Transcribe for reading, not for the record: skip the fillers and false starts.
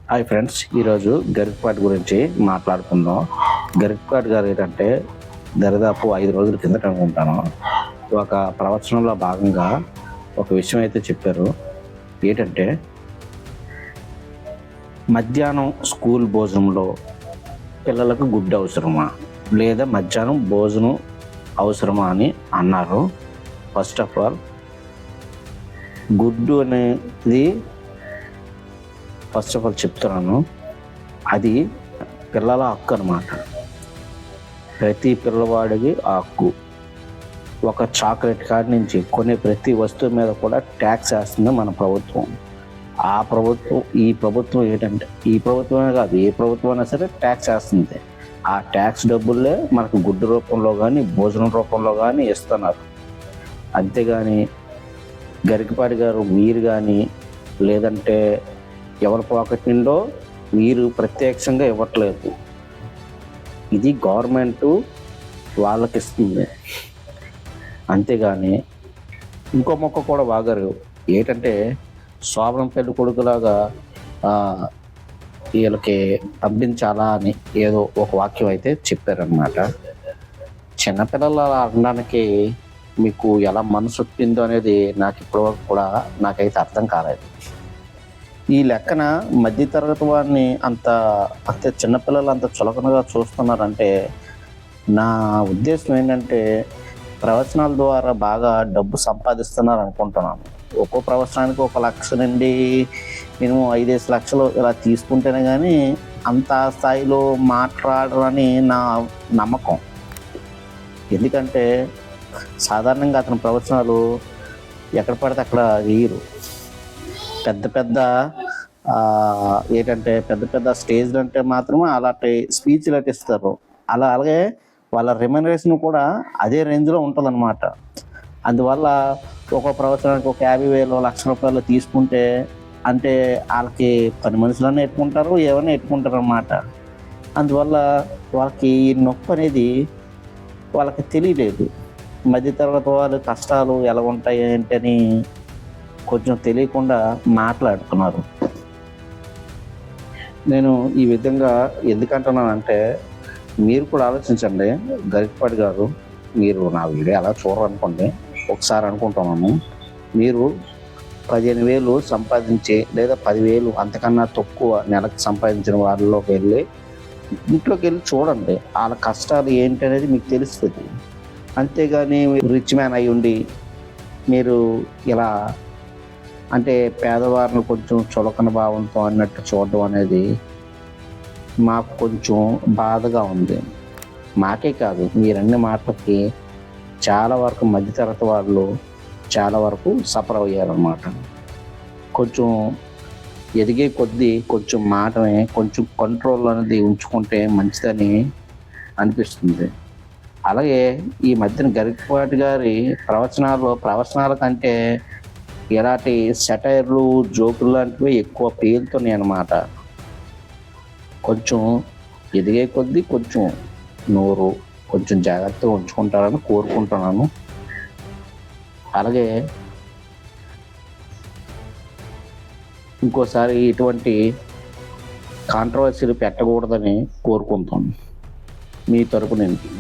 Hi friends, ఈరోజు గరికపాటి గురించి మాట్లాడుకుందాం. గరికపాటి గారు ఏంటంటే దరిదాపు 5 రోజుల కిందట అనుకుంటాను ఒక ప్రవచనంలో భాగంగా ఒక విషయం అయితే చెప్పారు. ఏంటంటే మధ్యాహ్నం స్కూల్ భోజనంలో పిల్లలకు గుడ్డు అవసరమా లేదా మధ్యాహ్నం భోజనం అవసరమా అని అన్నారు. ఫస్ట్ ఆఫ్ ఆల్ గుడ్డు అనేది చెప్తున్నాను, అది పిల్లల హక్కు అన్నమాట. ప్రతి పిల్లవాడికి ఆ హక్కు. ఒక చాక్లెట్ కాడి నుంచి కొనే ప్రతి వస్తువు మీద కూడా ట్యాక్స్ వేస్తుంది మన ప్రభుత్వం. ఈ ప్రభుత్వం ఏంటంటే ఈ ప్రభుత్వమే కాదు, ఏ ప్రభుత్వం అయినా సరే ట్యాక్స్ వేస్తుంది. ఆ ట్యాక్స్ డబ్బుల్లే మనకు గుడ్డు రూపంలో కానీ భోజనం రూపంలో కానీ ఇస్తున్నారు. అంతేగాని గరికపాటి గారు మీరు కానీ లేదంటే ఎవరి పాకెట్ నిండో మీరు ప్రత్యక్షంగా ఇవ్వట్లేదు. ఇది గవర్నమెంట్ వాళ్ళకి ఇస్తుంది. అంతేగాని ఇంకో మొక్క కూడా వాగారు. ఏంటంటే శోభనం పెళ్లి కొడుకులాగా వీళ్ళకి పంపించాలా అని ఏదో ఒక వాక్యం అయితే చెప్పారనమాట. చిన్నపిల్లలు అలా అనడానికి మీకు ఎలా మనసు ఒప్పిందో అనేది నాకు ఇప్పటివరకు కూడా నాకైతే అర్థం కాలేదు. ఈ లెక్కన మధ్యతరగతి వారిని అంత చిన్నపిల్లలు అంత చులకనగా చూస్తున్నారంటే నా ఉద్దేశం ఏంటంటే ప్రవచనాల ద్వారా బాగా డబ్బు సంపాదిస్తున్నారు అనుకుంటున్నాను. ఒక్కో ప్రవచనానికి 1 లక్ష నుండి మినిమం 5 లక్షలు ఇలా తీసుకుంటేనే కానీ అంత స్థాయిలో మాట్లాడరని నా నమ్మకం. ఎందుకంటే సాధారణంగా అతని ప్రవచనాలు ఎక్కడ పడితే అక్కడ వేయరు. పెద్ద పెద్ద స్టేజ్లు అంటే మాత్రమే అలాంటి స్పీచ్లు అయితే ఇస్తారు. అలాగే వాళ్ళ రెమ్యునరేషన్ కూడా అదే రేంజ్లో ఉంటుంది అన్నమాట. అందువల్ల ఒక ప్రవచనానికి ఒక 50,000 1,00,000 తీసుకుంటే అంటే వాళ్ళకి పని మనుషులన్నీ ఎట్టుకుంటారు, ఏమైనా ఎట్టుకుంటారు అన్నమాట. అందువల్ల వాళ్ళకి ఈ నొప్పి అనేది వాళ్ళకి తెలియలేదు. మధ్యతరగతి వాళ్ళ కష్టాలు ఎలా ఉంటాయి ఏంటని కొంచెం తెలియకుండా మాట్లాడుతున్నారు. నేను ఈ విధంగా ఎందుకంటున్నానంటే మీరు కూడా ఆలోచించండి. గరికపాటి గారు, మీరు నా వీడియో అలా చూడరనుకోండి, ఒకసారి అనుకుంటున్నాను, మీరు 15,000 సంపాదించి లేదా 10,000 అంతకన్నా తక్కువ నెలకు సంపాదించిన వాళ్ళలోకి ఇంట్లోకి వెళ్ళి చూడండి. వాళ్ళ కష్టాలు ఏంటి అనేది మీకు తెలుస్తుంది. అంతేగాని రిచ్ మ్యాన్ అయి ఉండి మీరు ఇలా అంటే పేదవారిని కొంచెం చులకన భావంతో అన్నట్టు చూడడం అనేది మాకు కొంచెం బాధగా ఉంది. మాకే కాదు, మీరన్ని మాటలకి చాలా వరకు మధ్యతరగతి వాళ్ళు చాలా వరకు సఫర్ అయ్యారన్నమాట. కొంచెం ఎదిగే కొద్దీ కొంచెం మాటని కొంచెం కంట్రోల్ అనేది ఉంచుకుంటే మంచిదని అనిపిస్తుంది. అలాగే ఈ మధ్యన గరికపాటి గారి ప్రవచనాల కంటే ఇలాంటి సెటైర్లు జోకులు లాంటివి ఎక్కువ పేలుతున్నాయి అన్నమాట. కొంచెం ఎదిగే కొద్దీ కొంచెం నోరు కొంచెం జాగ్రత్తగా ఉంచుకుంటారని కోరుకుంటున్నాను. అలాగే ఇంకోసారి ఇటువంటి కాంట్రవర్సీలు పెట్టకూడదని కోరుకుంటాను మీ తరపు నుంచి.